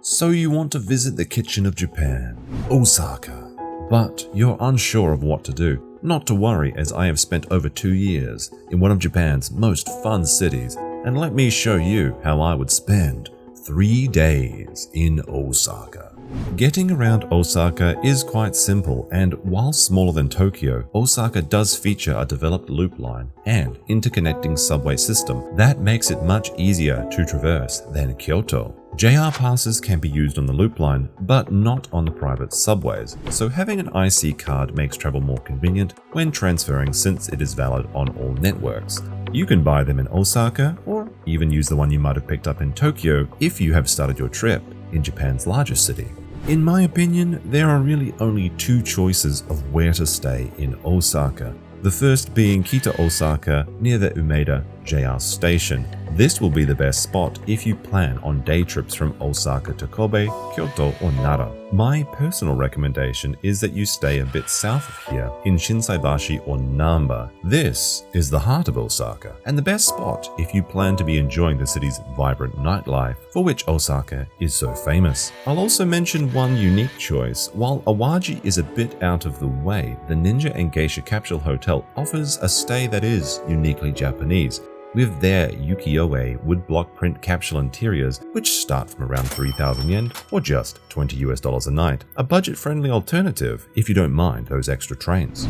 So you want to visit the kitchen of Japan, Osaka, but you're unsure of what to do. Not to worry, as I have spent over 2 years in one of Japan's most fun cities, and let me show you how I would spend 3 days in Osaka. Getting around Osaka is quite simple, and while smaller than Tokyo, Osaka does feature a developed loop line and interconnecting subway system that makes it much easier to traverse than Kyoto. JR passes can be used on the loop line, but not on the private subways, so having an IC card makes travel more convenient when transferring since it is valid on all networks. You can buy them in Osaka, or even use the one you might have picked up in Tokyo if you have started your trip in Japan's largest city. In my opinion, there are really only 2 choices of where to stay in Osaka. The first being Kita Osaka near the Umeda JR station. This will be the best spot if you plan on day trips from Osaka to Kobe, Kyoto, or Nara. My personal recommendation is that you stay a bit south of here in Shinsekai or Namba. This is the heart of Osaka, and the best spot if you plan to be enjoying the city's vibrant nightlife, for which Osaka is so famous. I'll also mention one unique choice. While Awaji is a bit out of the way, the Ninja and Geisha Capsule Hotel offers a stay that is uniquely Japanese, with their ukiyo-e woodblock print capsule interiors, which start from around 3,000 yen or just $20 a night. A budget-friendly alternative if you don't mind those extra trains.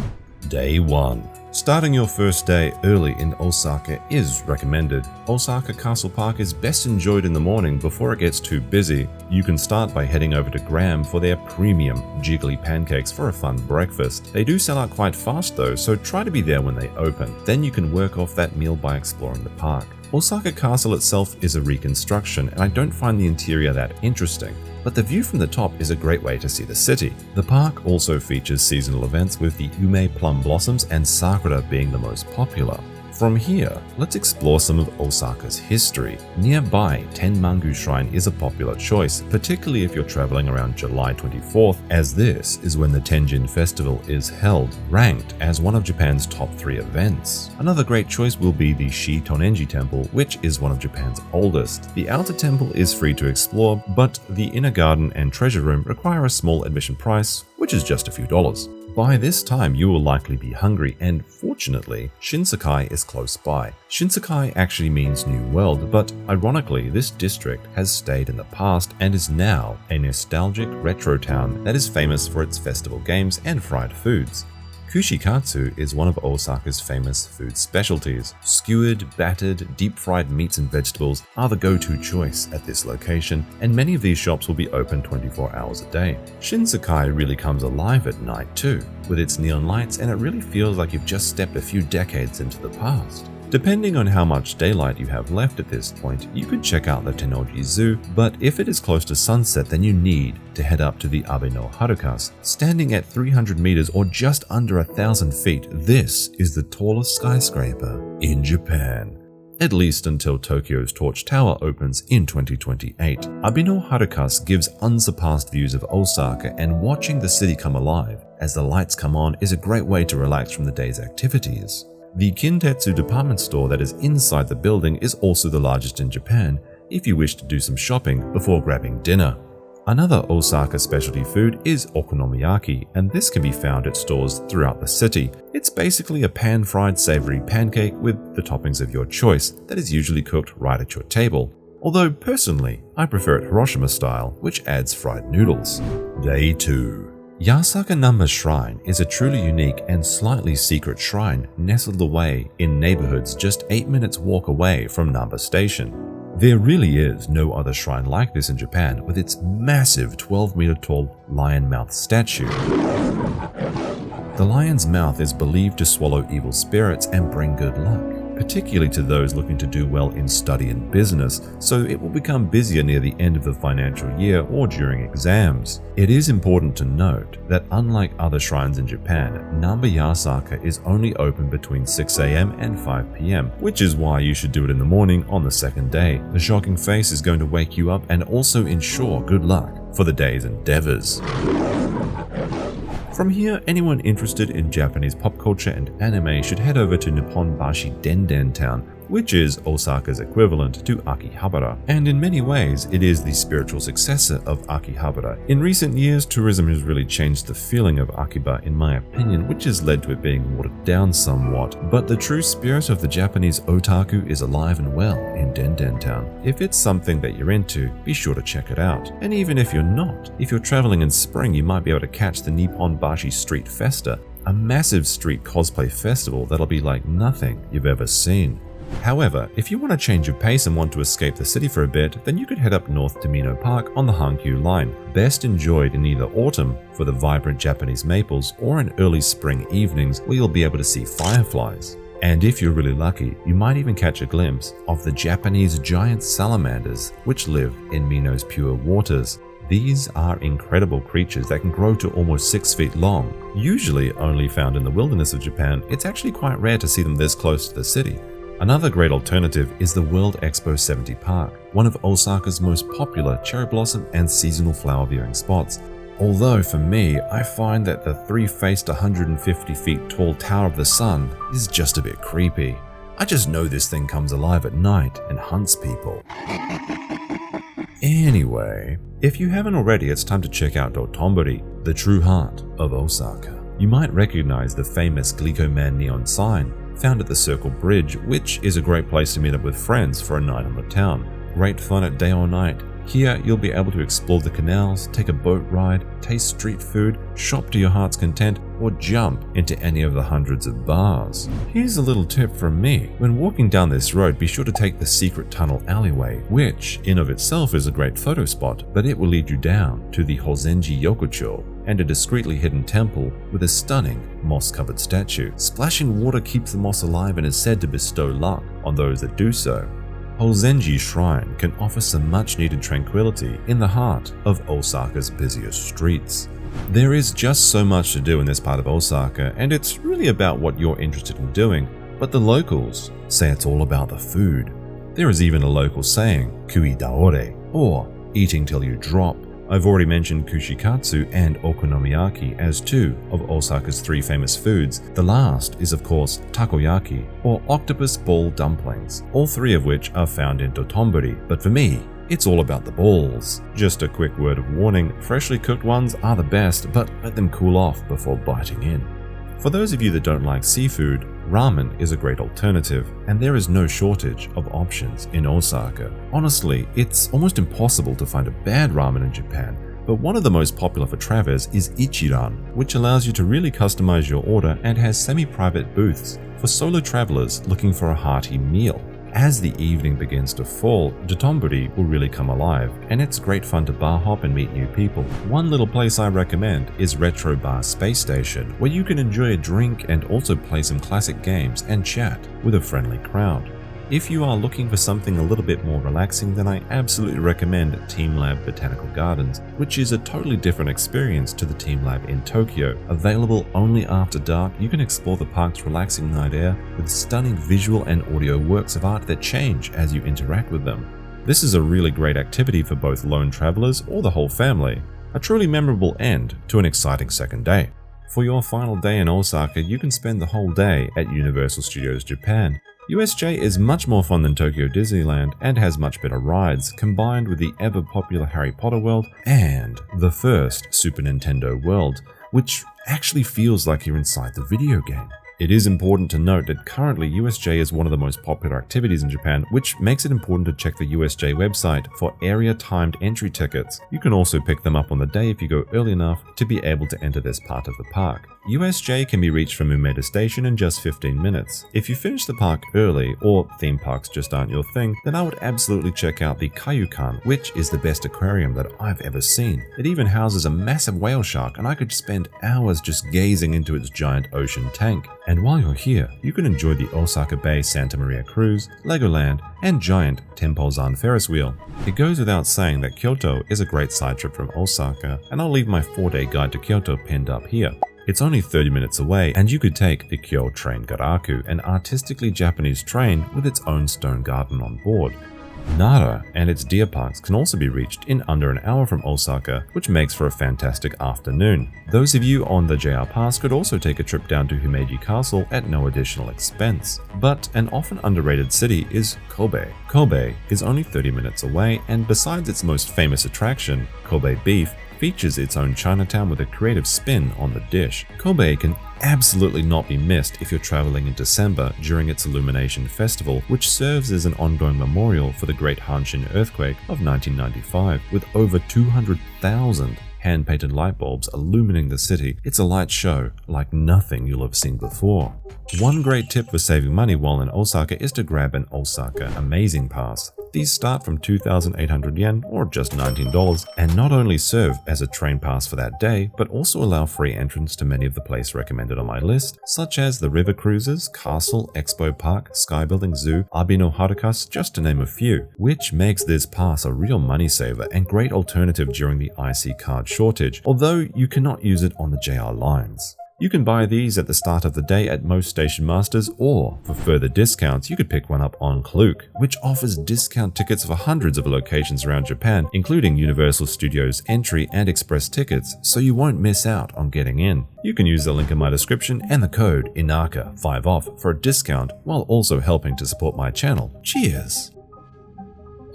Day 1. Starting your first day early in Osaka is recommended. Osaka Castle Park is best enjoyed in the morning before it gets too busy. You can start by heading over to Graham for their premium Jiggly Pancakes for a fun breakfast. They do sell out quite fast though, so try to be there when they open. Then you can work off that meal by exploring the park. Osaka Castle itself is a reconstruction, and I don't find the interior that interesting, but the view from the top is a great way to see the city. The park also features seasonal events, with the Ume plum blossoms and Sakura being the most popular. From here, let's explore some of Osaka's history. Nearby, Tenmangu Shrine is a popular choice, particularly if you're traveling around July 24th, as this is when the Tenjin Festival is held, ranked as one of Japan's top 3 events. Another great choice will be the Shitonenji Temple, which is one of Japan's oldest. The outer temple is free to explore, but the inner garden and treasure room require a small admission price, which is just a few dollars. By this time, you will likely be hungry, and fortunately, Shinsekai is close by. Shinsekai actually means New World, but ironically, this district has stayed in the past and is now a nostalgic retro town that is famous for its festival games and fried foods. Kushikatsu is one of Osaka's famous food specialties. Skewered, battered, deep-fried meats and vegetables are the go-to choice at this location, and many of these shops will be open 24 hours a day. Shinsekai really comes alive at night too, with its neon lights, and it really feels like you've just stepped a few decades into the past. Depending on how much daylight you have left at this point, you could check out the Tennoji Zoo, but if it is close to sunset, then you need to head up to the Abe no Harukas. Standing at 300 meters or just under 1,000 feet, this is the tallest skyscraper in Japan. At least until Tokyo's Torch Tower opens in 2028. Abe no Harukas gives unsurpassed views of Osaka, and watching the city come alive as the lights come on is a great way to relax from the day's activities. The Kintetsu department store that is inside the building is also the largest in Japan if you wish to do some shopping before grabbing dinner. Another Osaka specialty food is okonomiyaki, and this can be found at stores throughout the city. It's basically a pan-fried savory pancake with the toppings of your choice that is usually cooked right at your table. Although personally, I prefer it Hiroshima style, which adds fried noodles. Day 2. Yasaka Namba Shrine is a truly unique and slightly secret shrine nestled away in neighborhoods just 8 minutes walk away from Namba Station. There really is no other shrine like this in Japan, with its massive 12-meter tall lion mouth statue. The lion's mouth is believed to swallow evil spirits and bring good luck, particularly to those looking to do well in study and business, so it will become busier near the end of the financial year or during exams. It is important to note that unlike other shrines in Japan, Namba Yasaka is only open between 6 AM and 5 PM, which is why you should do it in the morning on the second day. The shocking face is going to wake you up and also ensure good luck for the day's endeavors. From here, anyone interested in Japanese pop culture and anime should head over to Nipponbashi Den Den Town, which is Osaka's equivalent to Akihabara, and in many ways it is the spiritual successor of Akihabara. In recent years, tourism has really changed the feeling of Akiba in my opinion, which has led to it being watered down somewhat, but the true spirit of the Japanese otaku is alive and well in Den Den Town. If it's something that you're into, be sure to check it out. And even if you're not, if you're traveling in spring, you might be able to catch the Nipponbashi Street Festa, a massive street cosplay festival that'll be like nothing you've ever seen. However, if you want to change your pace and want to escape the city for a bit, then you could head up north to Minoh Park on the Hankyu line, best enjoyed in either autumn for the vibrant Japanese maples or in early spring evenings where you'll be able to see fireflies. And if you're really lucky, you might even catch a glimpse of the Japanese giant salamanders which live in Minoh's pure waters. These are incredible creatures that can grow to almost 6 feet long. Usually only found in the wilderness of Japan, it's actually quite rare to see them this close to the city. Another great alternative is the World Expo 70 Park, one of Osaka's most popular cherry blossom and seasonal flower viewing spots. Although for me, I find that the three-faced 150 feet tall Tower of the Sun is just a bit creepy. I just know this thing comes alive at night and hunts people. Anyway, if you haven't already, it's time to check out Dotonbori, the true heart of Osaka. You might recognize the famous Glico Man neon sign found at the Circle Bridge, which is a great place to meet up with friends for a night on the town. Great fun at day or night. Here, you'll be able to explore the canals, take a boat ride, taste street food, shop to your heart's content, or jump into any of the hundreds of bars. Here's a little tip from me. When walking down this road, be sure to take the secret tunnel alleyway, which in of itself is a great photo spot, but it will lead you down to the Hozenji Yokocho and a discreetly hidden temple with a stunning moss-covered statue. Splashing water keeps the moss alive and is said to bestow luck on those that do so. Hozenji Shrine can offer some much-needed tranquility in the heart of Osaka's busiest streets. There is just so much to do in this part of Osaka, and it's really about what you're interested in doing, but the locals say it's all about the food. There is even a local saying, kui daore, or eating till you drop. I've already mentioned kushikatsu and okonomiyaki as two of Osaka's three famous foods. The last is of course takoyaki, or octopus ball dumplings, all three of which are found in Dotonbori, but for me, it's all about the balls. Just a quick word of warning, freshly cooked ones are the best, but let them cool off before biting in. For those of you that don't like seafood, ramen is a great alternative, and there is no shortage of options in Osaka. Honestly, it's almost impossible to find a bad ramen in Japan, but one of the most popular for travelers is Ichiran, which allows you to really customize your order and has semi-private booths for solo travelers looking for a hearty meal. As the evening begins to fall, Dotonbori will really come alive, and it's great fun to bar hop and meet new people. One little place I recommend is Retro Bar Space Station, where you can enjoy a drink and also play some classic games and chat with a friendly crowd. If you are looking for something a little bit more relaxing, then I absolutely recommend Team Lab Botanical Gardens, which is a totally different experience to the Team Lab in Tokyo. Available only after dark, you can explore the park's relaxing night air with stunning visual and audio works of art that change as you interact with them. This is a really great activity for both lone travelers or the whole family. A truly memorable end to an exciting second day. For your final day in Osaka, you can spend the whole day at Universal Studios Japan. USJ is much more fun than Tokyo Disneyland and has much better rides, combined with the ever-popular Harry Potter world and the first Super Nintendo world, which actually feels like you're inside the video game. It is important to note that currently USJ is one of the most popular activities in Japan, which makes it important to check the USJ website for area-timed entry tickets. You can also pick them up on the day if you go early enough to be able to enter this part of the park. USJ can be reached from Umeda Station in just 15 minutes. If you finish the park early, or theme parks just aren't your thing, then I would absolutely check out the Kaiyukan, which is the best aquarium that I've ever seen. It even houses a massive whale shark, and I could spend hours just gazing into its giant ocean tank. And while you're here, you can enjoy the Osaka Bay Santa Maria Cruise, Legoland, and giant Tenpozan Ferris wheel. It goes without saying that Kyoto is a great side trip from Osaka, and I'll leave my 4-day guide to Kyoto pinned up here. It's only 30 minutes away, and you could take the Kyo Train Garaku, an artistically Japanese train with its own stone garden on board. Nara and its deer parks can also be reached in under an hour from Osaka, which makes for a fantastic afternoon. Those of you on the JR Pass could also take a trip down to Himeji Castle at no additional expense. But an often underrated city is Kobe. Kobe is only 30 minutes away, and besides its most famous attraction, Kobe beef, features its own Chinatown with a creative spin on the dish. Kobe can absolutely not be missed if you're traveling in December during its Illumination Festival, which serves as an ongoing memorial for the Great Hanshin earthquake of 1995. With over 200,000 hand-painted light bulbs illuminating the city, it's a light show like nothing you'll have seen before. One great tip for saving money while in Osaka is to grab an Osaka Amazing Pass. These start from 2,800 yen or just $19 and not only serve as a train pass for that day, but also allow free entrance to many of the places recommended on my list, such as the river cruises, castle, expo park, sky building, zoo, Abino Harukas, just to name a few, which makes this pass a real money saver and great alternative during the IC card shortage, although you cannot use it on the JR lines. You can buy these at the start of the day at most station masters, or for further discounts you could pick one up on Klook, which offers discount tickets for hundreds of locations around Japan, including Universal Studios entry and express tickets, so you won't miss out on getting in. You can use the link in my description and the code Inaka 5 off for a discount, while also helping to support my channel. Cheers!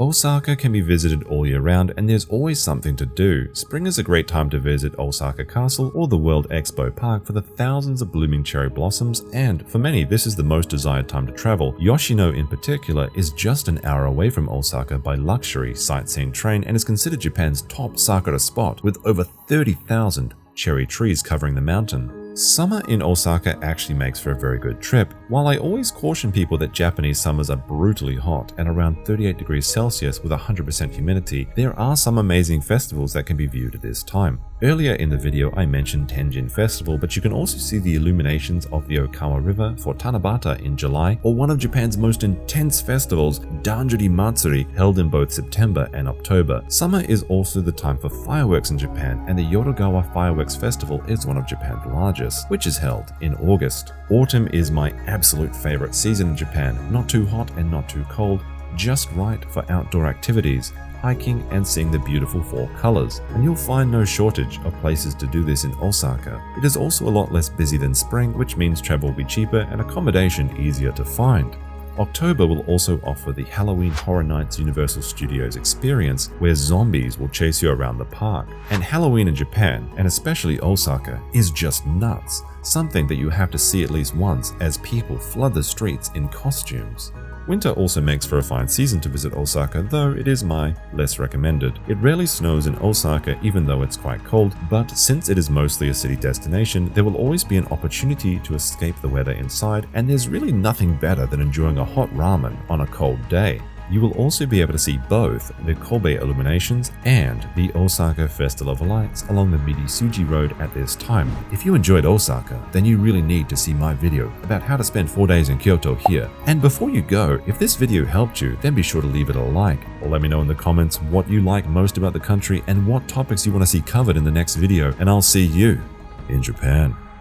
Osaka can be visited all year round and there's always something to do. Spring is a great time to visit Osaka Castle or the World Expo Park for the thousands of blooming cherry blossoms, and for many this is the most desired time to travel. Yoshino in particular is just an hour away from Osaka by luxury sightseeing train and is considered Japan's top sakura spot with over 30,000 cherry trees covering the mountain. Summer in Osaka actually makes for a very good trip. While I always caution people that Japanese summers are brutally hot at around 38 degrees Celsius with 100% humidity, there are some amazing festivals that can be viewed at this time. Earlier in the video I mentioned Tenjin Festival, but you can also see the illuminations of the Okawa River for Tanabata in July, or one of Japan's most intense festivals, Danjuri Matsuri, held in both September and October. Summer is also the time for fireworks in Japan, and the Yodogawa Fireworks Festival is one of Japan's largest, which is held in August. Autumn is my absolute favorite season in Japan, not too hot and not too cold, just right for outdoor activities, hiking and seeing the beautiful fall colors, and you'll find no shortage of places to do this in Osaka. It is also a lot less busy than spring, which means travel will be cheaper and accommodation easier to find. October will also offer the Halloween Horror Nights Universal Studios experience, where zombies will chase you around the park. And Halloween in Japan, and especially Osaka, is just nuts, something that you have to see at least once as people flood the streets in costumes. Winter also makes for a fine season to visit Osaka, though it is my less recommended. It rarely snows in Osaka even though it's quite cold, but since it is mostly a city destination, there will always be an opportunity to escape the weather inside, and there's really nothing better than enjoying a hot ramen on a cold day. You will also be able to see both the Kobe illuminations and the Osaka Festival of Lights along the Midisuji Road at this time. If you enjoyed Osaka, then you really need to see my video about how to spend 4 days in Kyoto here. And before you go, if this video helped you, then be sure to leave it a like, or let me know in the comments what you like most about the country and what topics you want to see covered in the next video, and I'll see you in Japan.